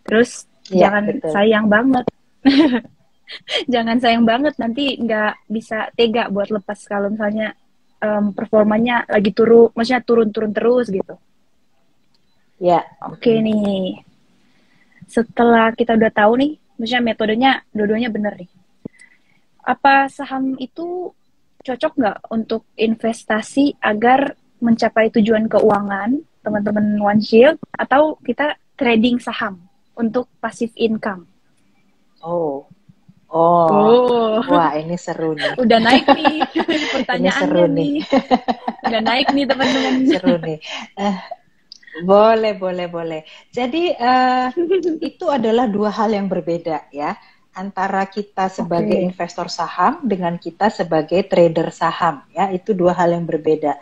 Terus Iya, jangan betul. sayang banget. Jangan sayang banget, nanti nggak bisa tega buat lepas kalau misalnya performanya lagi turun, maksudnya turun-turun terus gitu. Ya. Oke nih, setelah kita udah tahu nih, maksudnya metodenya dua-duanya bener nih. Apa saham itu cocok nggak untuk investasi agar mencapai tujuan keuangan teman-teman One Shield, atau kita trading saham untuk passive income? Oh, oh, Oh, wah ini seru nih. udah naik nih Ini pertanyaannya seru nih, nih. Udah naik nih teman-teman. seru nih. Eh, boleh, boleh, boleh. Jadi itu adalah dua hal yang berbeda ya, antara kita sebagai Oke. investor saham dengan kita sebagai trader saham ya, itu dua hal yang berbeda.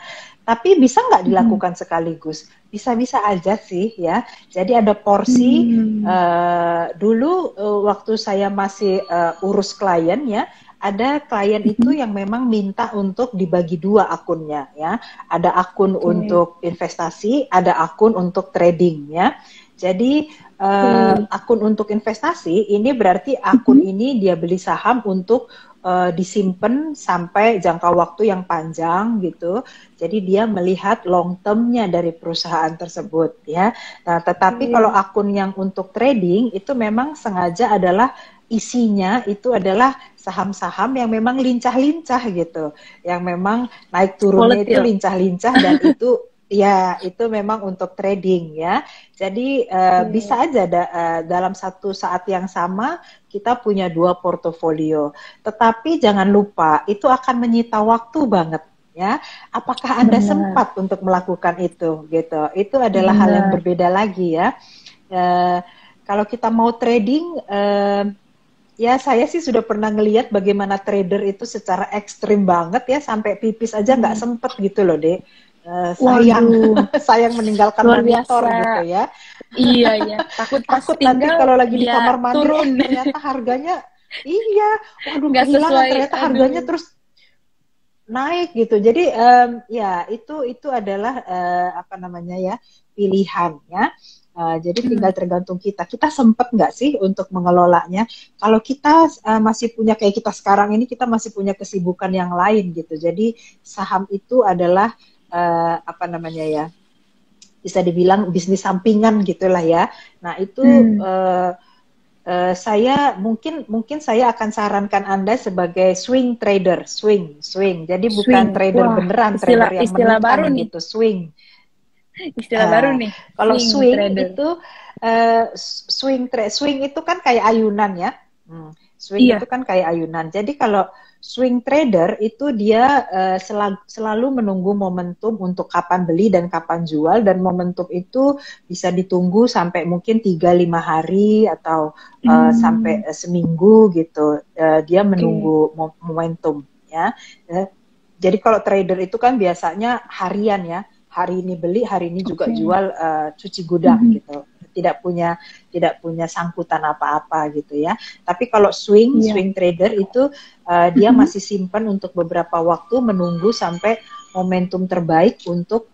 Tapi bisa nggak Mhm. dilakukan sekaligus? Bisa-bisa aja sih ya. Jadi ada porsi Hmm. dulu waktu saya masih urus klien ya, ada klien itu Mhm. yang memang minta untuk dibagi dua akunnya ya. Ada akun Oke. untuk investasi, ada akun untuk trading ya. Jadi Oke. akun untuk investasi ini berarti akun Mhm. ini dia beli saham untuk disimpan sampai jangka waktu yang panjang gitu. Jadi dia melihat long term-nya dari perusahaan tersebut ya. Nah, tetapi kalau Oke. akun yang untuk trading itu memang sengaja adalah isinya itu adalah saham-saham yang memang lincah-lincah gitu. Yang memang naik turunnya itu Volatil. lincah-lincah dan itu ya itu memang untuk trading ya. Jadi Oke. bisa aja dalam satu saat yang sama kita punya dua portofolio. Tetapi jangan lupa itu akan menyita waktu banget ya. Apakah Anda Benar. sempat untuk melakukan itu gitu? Itu adalah hal yang Benar. berbeda lagi ya. Eh, Kalau kita mau trading ya saya sih sudah pernah ngelihat bagaimana trader itu secara ekstrim banget ya, sampai pipis aja nggak Hmm. sempet gitu loh, Dek. Sayang, Waduh, sayang meninggalkan luar monitor biasa. gitu ya. Iya, iya. Takut pas Takut nanti tinggal kalau lagi di dia kamar mandi, turun. ternyata harganya, iya, waduh Nggak kehilangan, sesuai, ternyata harganya aduh. terus naik gitu. Jadi ya itu adalah apa namanya ya, pilihan ya. Jadi Hmm. tinggal tergantung kita. Kita sempat nggak sih untuk mengelolanya? Kalau kita masih punya kayak kita sekarang ini, kita masih punya kesibukan yang lain gitu. Jadi saham itu adalah apa namanya ya? Bisa dibilang bisnis sampingan gitulah ya. Nah itu Hmm. saya mungkin saya akan sarankan Anda sebagai swing trader, swing. Jadi bukan Swing. trader Wah, beneran, istilah trader yang istilah baru menekan nih. gitu, swing. Istilah baru nih. Kalau Swing swing trader. itu swing itu kan kayak ayunan ya. Swing itu Iya. kan kayak ayunan. Jadi kalau swing trader itu dia selalu menunggu momentum untuk kapan beli dan kapan jual, dan momentum itu bisa ditunggu sampai mungkin 3-5 hari atau Hmm. sampai seminggu gitu. Dia Oke. menunggu momentum ya. Jadi kalau trader itu kan biasanya harian ya, hari ini beli, hari ini juga Oke. jual, cuci gudang Mhm. gitu. Tidak punya sangkutan apa-apa gitu ya. Tapi kalau swing Iya. trader itu dia Mhm. masih simpan untuk beberapa waktu, menunggu sampai momentum terbaik untuk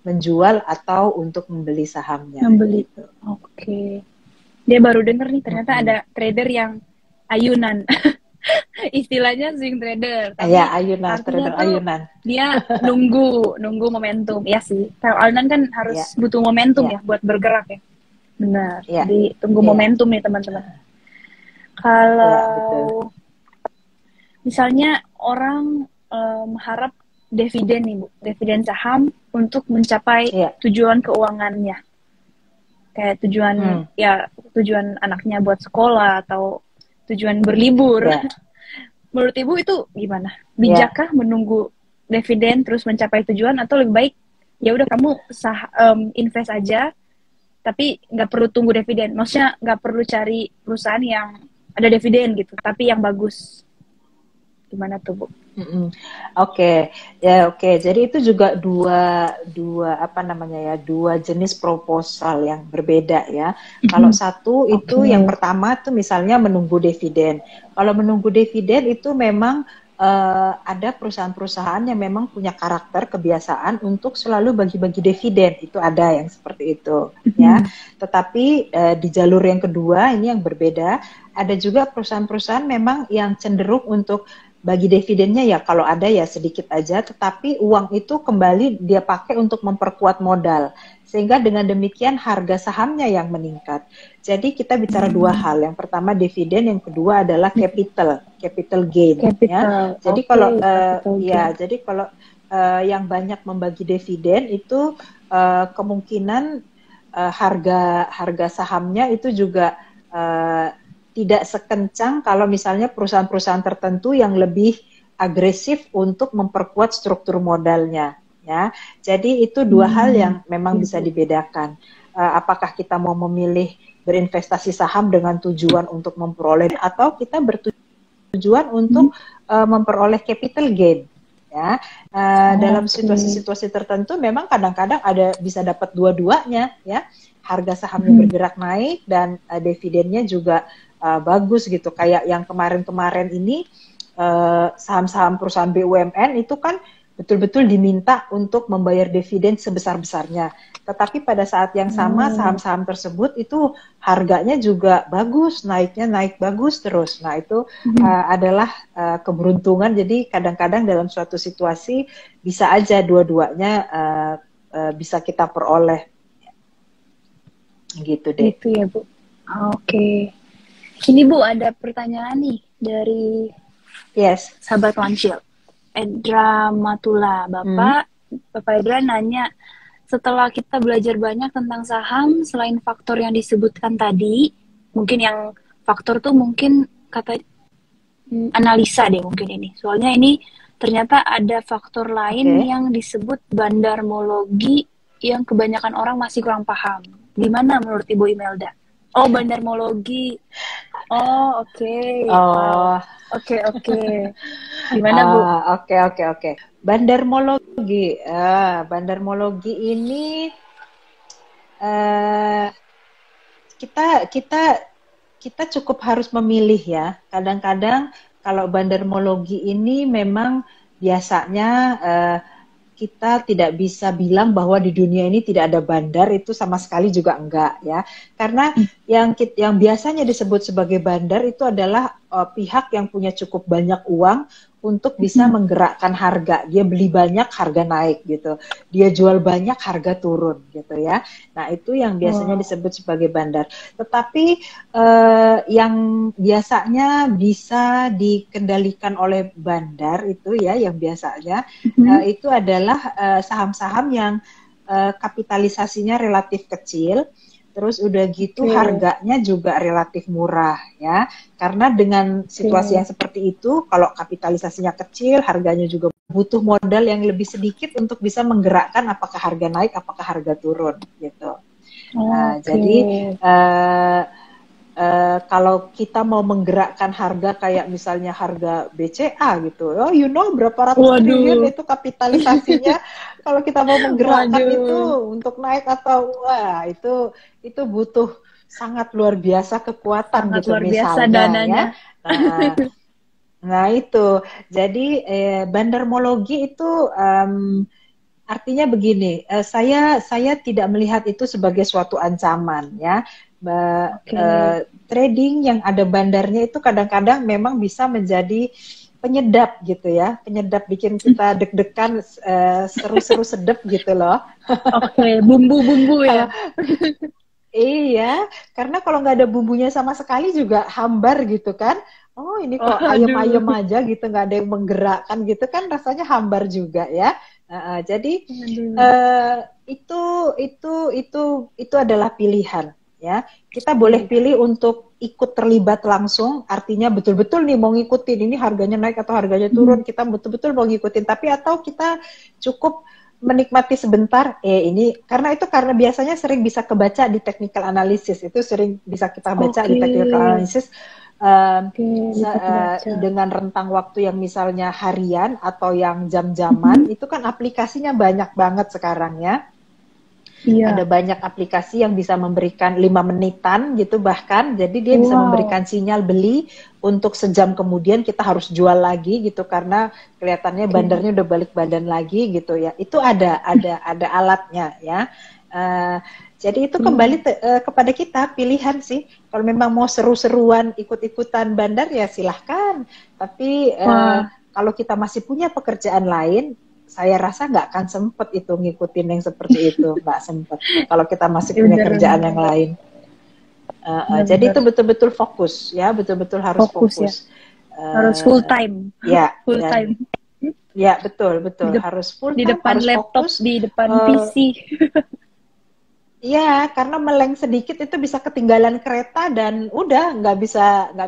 menjual atau untuk membeli sahamnya Membeli. gitu. Oke. Dia baru denger nih, ternyata ada Mm-mm. trader yang ayunan. Istilahnya swing trader, Ya, tapi ayunan, artinya trader tuh ayunan. dia nunggu momentum. Ya sih, kalau ayunan kan Ya, harus butuh momentum ya, ya buat bergerak ya. Benar, ya, jadi tunggu ya, momentum nih teman-teman. ya, betul. Kalau misalnya orang harap dividen nih Bu, dividen saham untuk mencapai Ya. tujuan keuangannya, kayak tujuan Hmm. ya, tujuan anaknya buat sekolah atau tujuan berlibur. Ya, Menurut Ibu itu gimana? ya. Bijakkah menunggu dividen terus mencapai tujuan, atau lebih baik ya udah kamu invest aja tapi nggak perlu tunggu dividen? Maksudnya nggak perlu cari perusahaan yang ada dividen gitu, tapi yang bagus. Gimana tuh Bu? Oke, ya oke. Jadi itu juga dua dua apa namanya ya, dua jenis proposal yang berbeda ya. Kalau satu itu Oke. yang pertama tuh misalnya menunggu dividen. Kalau menunggu dividen itu memang ada perusahaan-perusahaan yang memang punya karakter kebiasaan untuk selalu bagi-bagi dividen, itu ada yang seperti itu ya. Tetapi di jalur yang kedua ini yang berbeda, ada juga perusahaan-perusahaan memang yang cenderung untuk bagi dividennya ya kalau ada ya sedikit aja, tetapi uang itu kembali dia pakai untuk memperkuat modal, sehingga dengan demikian harga sahamnya yang meningkat. Jadi kita bicara dua hal, yang pertama dividen, yang kedua adalah capital gain. Ya. Jadi kalau jadi kalau yang banyak membagi dividen itu kemungkinan harga sahamnya itu juga tidak sekencang kalau misalnya perusahaan-perusahaan tertentu yang lebih agresif untuk memperkuat struktur modalnya. Ya, jadi itu dua hal yang memang bisa dibedakan. Apakah kita mau memilih berinvestasi saham dengan tujuan untuk memperoleh, atau kita bertujuan untuk memperoleh capital gain. Ya, dalam situasi-situasi tertentu memang kadang-kadang ada bisa dapat dua-duanya. Ya, harga sahamnya bergerak naik dan dividennya juga bagus gitu. Kayak yang kemarin-kemarin ini saham-saham perusahaan BUMN itu kan betul-betul diminta untuk membayar dividen sebesar-besarnya. Tetapi pada saat yang sama saham-saham tersebut itu harganya juga bagus, naiknya naik bagus terus. Nah itu adalah keberuntungan. Jadi kadang-kadang dalam suatu situasi bisa aja dua-duanya bisa kita peroleh. Gitu deh. Gitu ya Bu. Oke. Ini Bu ada pertanyaan nih dari sahabat Lancil. Edra Matula, Bapak Edra nanya, setelah kita belajar banyak tentang saham, selain faktor yang disebutkan tadi, mungkin yang faktor tuh mungkin kata analisa deh mungkin ini. Soalnya ini ternyata ada faktor lain yang disebut bandarmologi yang kebanyakan orang masih kurang paham. Gimana menurut Ibu Imelda? Oh, bandarmologi. Oh, oke. Wow. Oke. Gimana, Bu? Oke. Bandarmologi. Bandarmologi ini kita cukup harus memilih ya. Kadang-kadang kalau bandarmologi ini memang biasanya kita tidak bisa bilang bahwa di dunia ini tidak ada bandar, itu sama sekali juga enggak ya. Karena yang biasanya disebut sebagai bandar itu adalah pihak yang punya cukup banyak uang untuk bisa menggerakkan harga. Dia beli banyak, harga naik gitu. Dia jual banyak, harga turun gitu ya. Nah, itu yang biasanya disebut sebagai bandar. Tetapi yang biasanya bisa dikendalikan oleh bandar itu ya, yang biasanya itu adalah saham-saham yang kapitalisasinya relatif kecil. Terus udah gitu harganya juga relatif murah ya. Karena dengan situasi yang seperti itu, kalau kapitalisasinya kecil, harganya juga butuh modal yang lebih sedikit untuk bisa menggerakkan apakah harga naik, apakah harga turun gitu. Jadi kalau kita mau menggerakkan harga kayak misalnya harga BCA gitu, berapa ratus triliun itu kapitalisasinya. Kalau kita mau menggerakkan itu untuk naik atau itu butuh sangat luar biasa kekuatan gitu luar biasa misalnya dananya. Ya. Nah itu, jadi bandarmologi itu artinya begini, saya tidak melihat itu sebagai suatu ancaman ya. Trading yang ada bandarnya itu kadang-kadang memang bisa menjadi penyedap gitu ya, penyedap bikin kita deg-degan, seru-seru sedep gitu loh. Bumbu-bumbu ya. Iya, karena kalau nggak ada bumbunya sama sekali juga hambar gitu kan. Oh ini kok ayam-ayam aja gitu, nggak ada yang menggerakkan gitu kan, rasanya hambar juga ya. Jadi itu adalah pilihan. Ya, kita boleh pilih untuk ikut terlibat langsung, artinya betul-betul nih mau ngikutin ini harganya naik atau harganya turun, kita betul-betul mau ngikutin, tapi atau kita cukup menikmati sebentar, ini karena biasanya sering bisa kebaca di technical analysis, itu sering bisa kita baca di technical analysis dengan rentang waktu yang misalnya harian atau yang jam-jaman, itu kan aplikasinya banyak banget sekarang ya. Iya. Ada banyak aplikasi yang bisa memberikan 5 menitan gitu bahkan. Jadi dia bisa memberikan sinyal beli untuk sejam kemudian kita harus jual lagi gitu karena kelihatannya bandarnya udah balik badan lagi gitu ya. Itu ada alatnya ya. Jadi itu kembali kepada kita pilihan sih. Kalau memang mau seru-seruan ikut-ikutan bandar ya silahkan. Tapi kalau kita masih punya pekerjaan lain, saya rasa nggak akan sempet itu ngikutin yang seperti itu, nggak sempet. Kalau kita masih punya kerjaan yang lain. Jadi itu betul-betul fokus ya, betul-betul harus fokus. Harus full time. Ya, full time. Ya betul harus full time, di depan harus laptop, fokus. Di depan PC. Iya, karena meleng sedikit itu bisa ketinggalan kereta dan udah nggak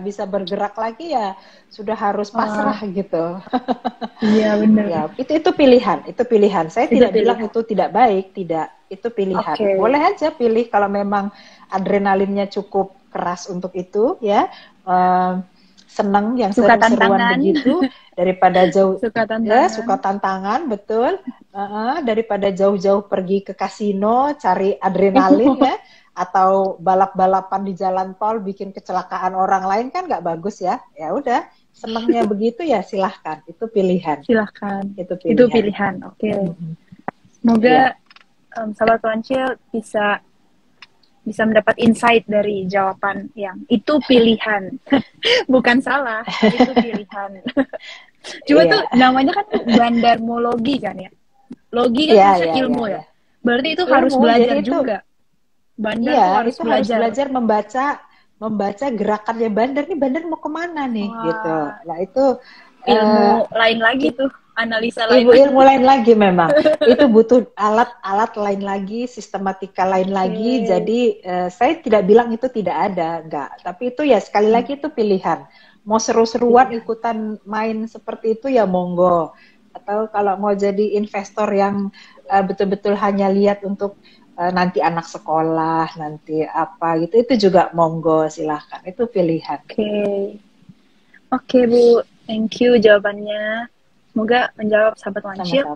bisa bergerak lagi ya, sudah harus pasrah gitu. Iya benar. Ya, itu pilihan. Saya tidak bilang itu tidak baik, tidak, itu pilihan. Boleh aja pilih kalau memang adrenalinnya cukup keras untuk itu, ya. Senang yang seru-seruan begitu daripada jauh suka tantangan betul daripada jauh-jauh pergi ke kasino cari adrenalin ya atau balap-balapan di jalan tol bikin kecelakaan orang lain kan nggak bagus ya. Ya udah senangnya begitu ya silahkan, itu pilihan. Itu pilihan. Semoga sahabat Wancil bisa mendapat insight dari jawaban yang itu pilihan. Bukan salah, itu pilihan. Cuma tuh namanya kan bandarmologi kan ya. Logi kan maksudnya ilmu ya. Berarti itu ilmu, harus belajar juga. Bandar tuh harus belajar membaca gerakannya bandar nih, bandar mau kemana nih gitu. Nah itu ilmu lain lagi tuh. Analisa ilmu lain lagi memang itu butuh alat lain lagi, sistematika lain lagi. Jadi saya tidak bilang itu tidak ada, enggak, tapi itu ya sekali lagi itu pilihan. Mau seru-seruan ikutan main seperti itu ya monggo, atau kalau mau jadi investor yang betul-betul hanya lihat untuk nanti anak sekolah, nanti apa gitu, itu juga monggo, silahkan, itu pilihan. Oke, Bu, thank you jawabannya. Semoga menjawab sahabat Wancil.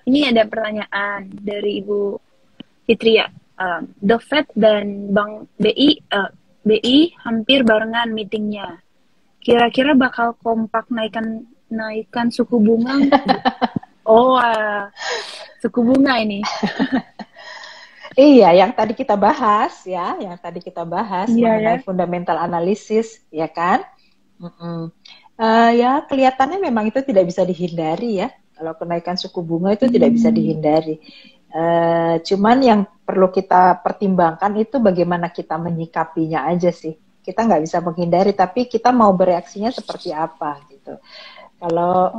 Ini ada pertanyaan dari Ibu Fitria. The Fed dan Bank BI hampir barengan meetingnya. Kira-kira bakal kompak naikkan suku bunga? Suku bunga ini. Iya, yang tadi kita bahas mengenai fundamental analysis, ya kan? Ya kelihatannya memang itu tidak bisa dihindari ya. Kalau kenaikan suku bunga itu tidak bisa dihindari. Cuman yang perlu kita pertimbangkan itu bagaimana kita menyikapinya aja sih. Kita nggak bisa menghindari, tapi kita mau bereaksinya seperti apa gitu.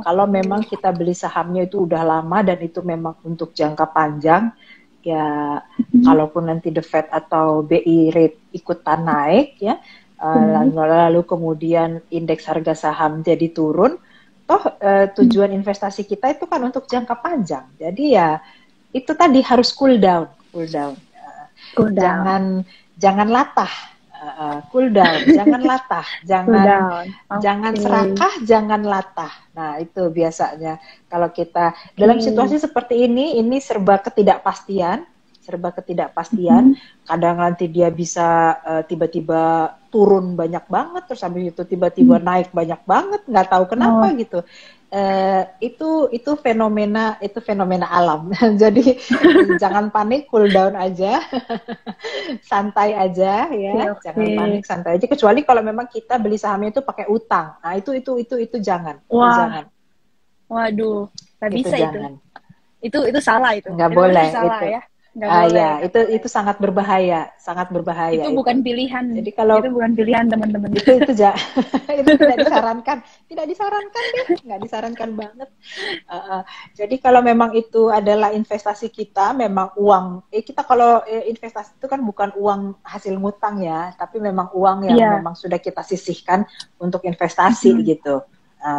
Kalau memang kita beli sahamnya itu udah lama dan itu memang untuk jangka panjang, ya kalaupun nanti The Fed atau BI rate ikutan naik ya. Lalu kemudian indeks harga saham jadi turun, tujuan investasi kita itu kan untuk jangka panjang. Jadi ya itu tadi harus cool down. Jangan latah, cool down, jangan latah, jangan serakah, jangan latah. Nah itu biasanya kalau kita dalam situasi seperti ini serba ketidakpastian. Kadang nanti dia bisa tiba-tiba turun banyak banget, terus habis itu tiba-tiba naik banyak banget, nggak tahu kenapa gitu. Itu fenomena alam. Jadi jangan panik, cool down aja, santai aja ya, jangan panik, santai aja. Kecuali kalau memang kita beli sahamnya itu pakai utang, nah itu jangan. Jangan. Waduh, nggak bisa itu salah itu. Nggak boleh salah, itu. Ya. Ya, itu sangat berbahaya. Itu bukan pilihan. Jadi kalau itu bukan pilihan teman-teman. itu tidak disarankan. Tidak disarankan deh, nggak disarankan banget. Jadi kalau memang itu adalah investasi kita, memang uang. Kita kalau investasi itu kan bukan uang hasil ngutang ya, tapi memang uang yang memang sudah kita sisihkan untuk investasi gitu.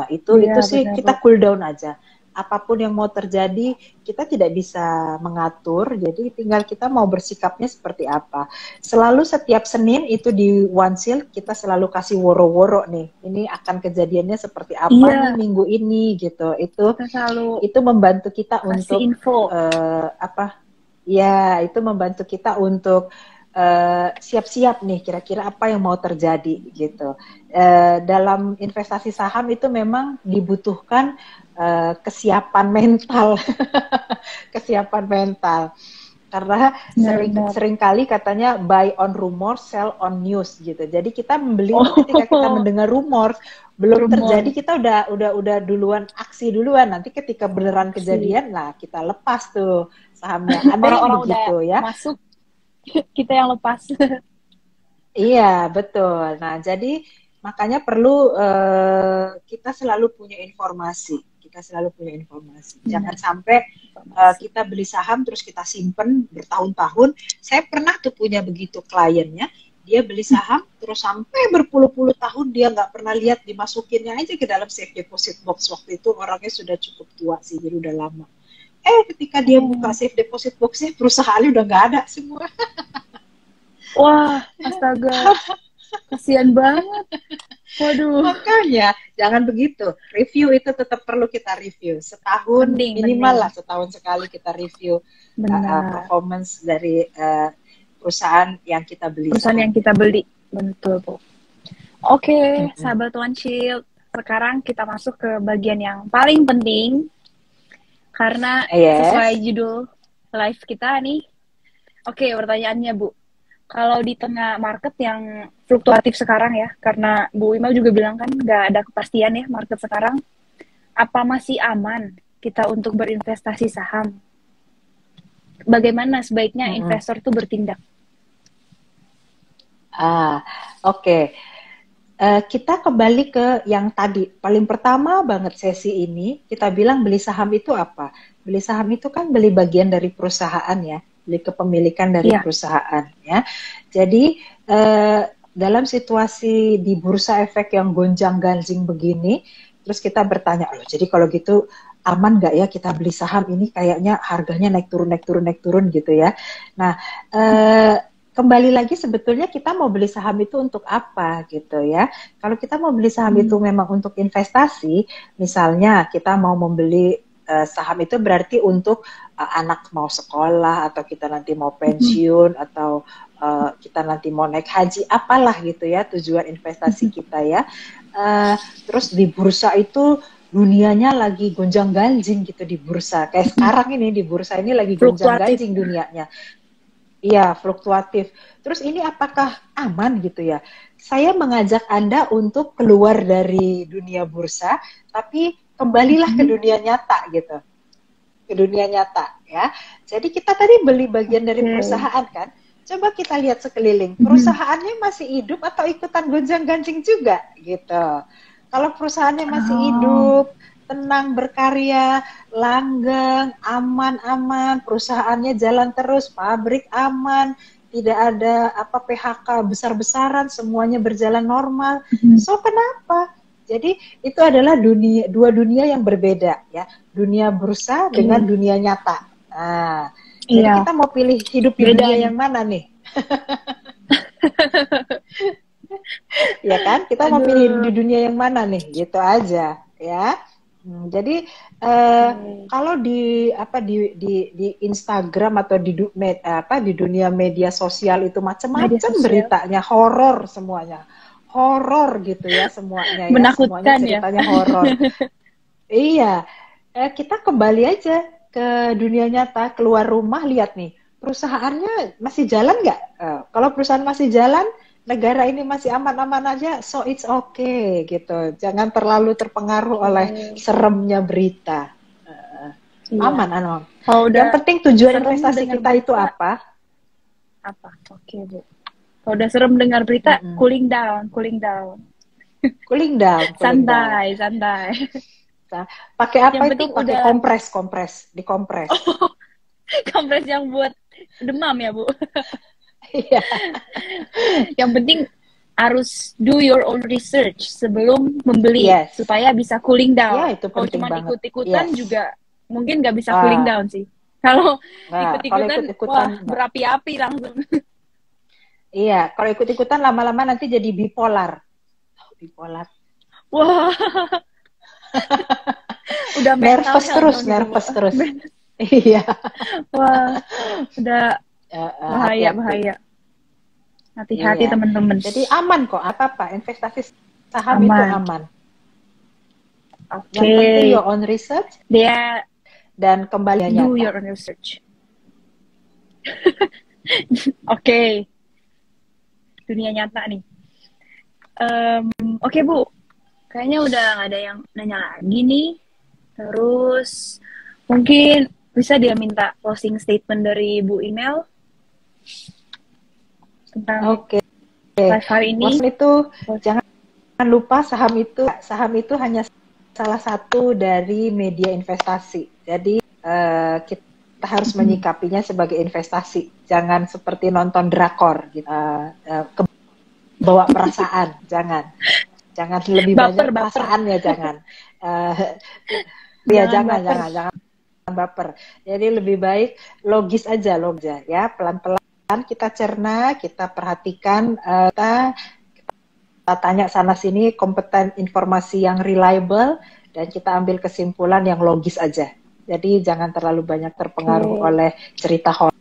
Itu sih benar, kita cool down aja. Apapun yang mau terjadi, kita tidak bisa mengatur, jadi tinggal kita mau bersikapnya seperti apa. Selalu setiap Senin itu di Wancil, kita selalu kasih woro-woro nih, ini akan kejadiannya seperti apa nih minggu ini, gitu. Itu membantu kita untuk info. Ya, itu membantu kita untuk siap-siap nih kira-kira apa yang mau terjadi gitu. Dalam investasi saham itu memang dibutuhkan kesiapan mental, kesiapan mental. Karena Benar-benar. sering kali katanya buy on rumor, sell on news gitu. Jadi kita membeli itu ketika kita Oh, mendengar rumor, belum terjadi rumor kita udah duluan aksi duluan. Nanti ketika beneran sih. kejadian, nah kita lepas tuh sahamnya. Ada yang Orang-orang udah begitu ya. masuk, kita yang lepas. Iya, betul. Nah, jadi makanya perlu kita selalu punya informasi. Kita selalu punya informasi. Jangan Benar, sampai informasi. kita beli saham terus kita simpen bertahun-tahun. Saya pernah tuh punya begitu kliennya. Dia beli saham terus sampai berpuluh-puluh tahun dia nggak pernah lihat dimasukinnya aja ke dalam safe deposit box. Waktu itu orangnya sudah cukup tua sih, jadi udah lama. Ketika dia buka Oh. safe deposit boxnya, perusahaannya udah nggak ada semua. Wah, astaga, kasihan banget. Waduh, Makanya jangan begitu. Review itu tetap perlu kita review. Setahun penting, minimal penting. lah, setahun sekali kita review Benar. performance dari perusahaan yang kita beli Perusahaan yang sahamnya. kita beli. Betul, Bu. Oke, Mm-mm. sahabat One Shield. Sekarang kita masuk ke bagian yang paling penting. Karena sesuai Yes. judul live kita nih. Oke, pertanyaannya, Bu. Kalau di tengah market yang fluktuatif sekarang ya, karena Bu Wima juga bilang kan nggak ada kepastian ya market sekarang, apa masih aman kita untuk berinvestasi saham? Bagaimana sebaiknya Mm-mm. investor tuh bertindak? Oke. Kita kembali ke yang tadi. Paling pertama banget sesi ini, kita bilang beli saham itu apa? Beli saham itu kan beli bagian dari perusahaan ya, beli kepemilikan dari Iya. perusahaan ya. Jadi dalam situasi di bursa efek yang gonjang-ganjing begini, terus kita bertanya, loh, jadi kalau gitu aman nggak ya kita beli saham ini? Kayaknya harganya naik turun, naik turun, naik turun gitu ya. Nah, kembali lagi sebetulnya kita mau beli saham itu untuk apa gitu ya. Kalau kita mau beli saham itu memang untuk investasi, misalnya kita mau membeli saham itu berarti untuk anak mau sekolah atau kita nanti mau pensiun atau kita nanti mau naik haji, apalah gitu ya tujuan investasi kita ya. Terus di bursa itu dunianya lagi gonjang-ganjing gitu di bursa. Kayak sekarang ini di bursa ini lagi Fluktuatif. gonjang-ganjing dunianya. Iya, fluktuatif. Terus ini apakah aman gitu ya? Saya mengajak Anda untuk keluar dari dunia bursa, tapi kembalilah ke dunia nyata gitu. Ke dunia nyata ya. Jadi kita tadi beli bagian dari Oke. perusahaan kan? Coba kita lihat sekeliling. Perusahaannya masih hidup atau ikutan gonjang-ganjing juga gitu. Kalau perusahaannya masih Oh, hidup, tenang berkarya, langgeng, aman-aman, perusahaannya jalan terus, pabrik aman, tidak ada apa PHK besar-besaran, semuanya berjalan normal. So kenapa? Jadi itu adalah dua dunia yang berbeda ya, dunia bursa dengan oke. dunia nyata. Nah, jadi Iya, kita mau pilih hidup di beda dunia nih. yang mana nih? Ya kan? Kita mau pilih di Aduh. dunia yang mana nih? Gitu aja, ya. Jadi Oke. kalau di Instagram atau di dunia media sosial itu Media macam-macam sosial. beritanya, horor semuanya. Horor gitu ya semuanya ya, semuanya Menakutkan ya. ceritanya horor. Iya, kita kembali aja ke dunia nyata, keluar rumah lihat nih, perusahaannya masih jalan nggak? Kalau perusahaan masih jalan, negara ini masih aman-aman aja, so it's okay gitu. Jangan terlalu terpengaruh oleh Oke. seremnya berita. Eh, Iya. aman, aman. Kalau Yang udah penting tujuan serem investasi dengar kita itu berita, apa? apa? Oke, Bu. Kalau udah serem dengar berita, Mm-mm. cooling down, cooling down. Cooling down, cooling down. Santai, santai. Nah, pakai apa Yang itu? penting Pakai udah kompres, dikompres. kompres yang buat demam ya, Bu. Iya, Yang penting harus do your own research sebelum membeli yes. supaya bisa cooling Ya, down. itu Kalau penting cuma banget. ikut-ikutan Yes. juga mungkin nggak bisa cooling Ah, down sih. Kalau kalau ikut-ikutan, ikut-ikutan, wah enggak. berapi-api langsung. Iya, kalau ikut-ikutan lama-lama nanti jadi bipolar. Bipolar. Wah, udah mental Nervous health terus, dong itu, Bu. nervous terus. Iya. Wah, udah bahaya, Hati-hati. bahaya. Hati-hati Iya. teman-teman. Jadi aman kok, apa-apa. Investasi saham itu Aman. aman. Yang penting Oke. your own research Dia dan kembali do nyata. your own research. Oke. Dunia nyata nih. Oke, Bu. Kayaknya udah nggak ada yang nanya lagi nih. Terus mungkin bisa dia minta closing statement dari Bu Email tentang Oke. live hari ini. Closing itu jangan lupa saham itu hanya salah satu dari media investasi. Jadi kita harus menyikapinya sebagai investasi. Jangan seperti nonton drakor gitu. Bawa perasaan, jangan lebih Baper, banyak baper. perasaan ya, jangan. Ya Jangan jangan baper. Jadi lebih baik logis aja ya, pelan-pelan kita cerna, kita perhatikan, kita tanya sana sini, kompeten informasi yang reliable, dan kita ambil kesimpulan yang logis aja. Jadi jangan terlalu banyak terpengaruh oleh cerita horor.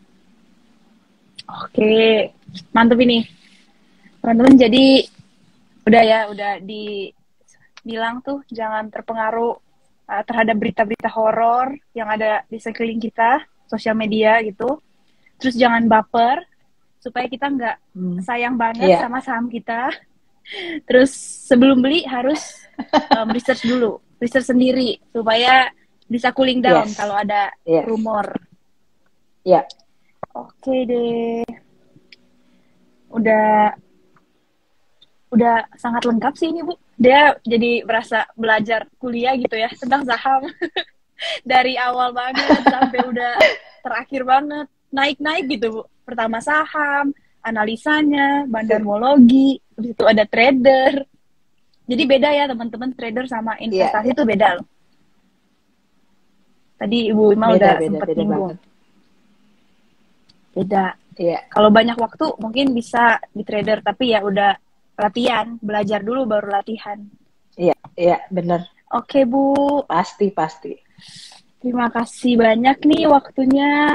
Oke, mantap ini. Teman-teman, jadi udah dibilang tuh jangan terpengaruh terhadap berita-berita horor yang ada di sekeliling kita, sosial media gitu. Terus jangan baper, supaya kita nggak sayang banget sama saham kita. Terus sebelum beli harus research dulu, research sendiri supaya bisa cooling down kalau ada rumor. Ya. Oke deh. Udah sangat lengkap sih ini, Bu. Dia jadi berasa belajar kuliah gitu ya tentang saham. Dari awal banget sampai udah terakhir banget. Naik-naik gitu, Bu. Pertama saham, analisanya, bandarmologi, habis itu ada trader. Jadi beda ya teman-teman, trader sama investasi itu beda loh. Tadi Ibu Ima udah sempat nyinggung. Beda. Kalau banyak waktu mungkin bisa di trader, tapi ya udah latihan, belajar dulu baru latihan. Iya, benar. Oke, Bu. Pasti. Terima kasih banyak nih waktunya.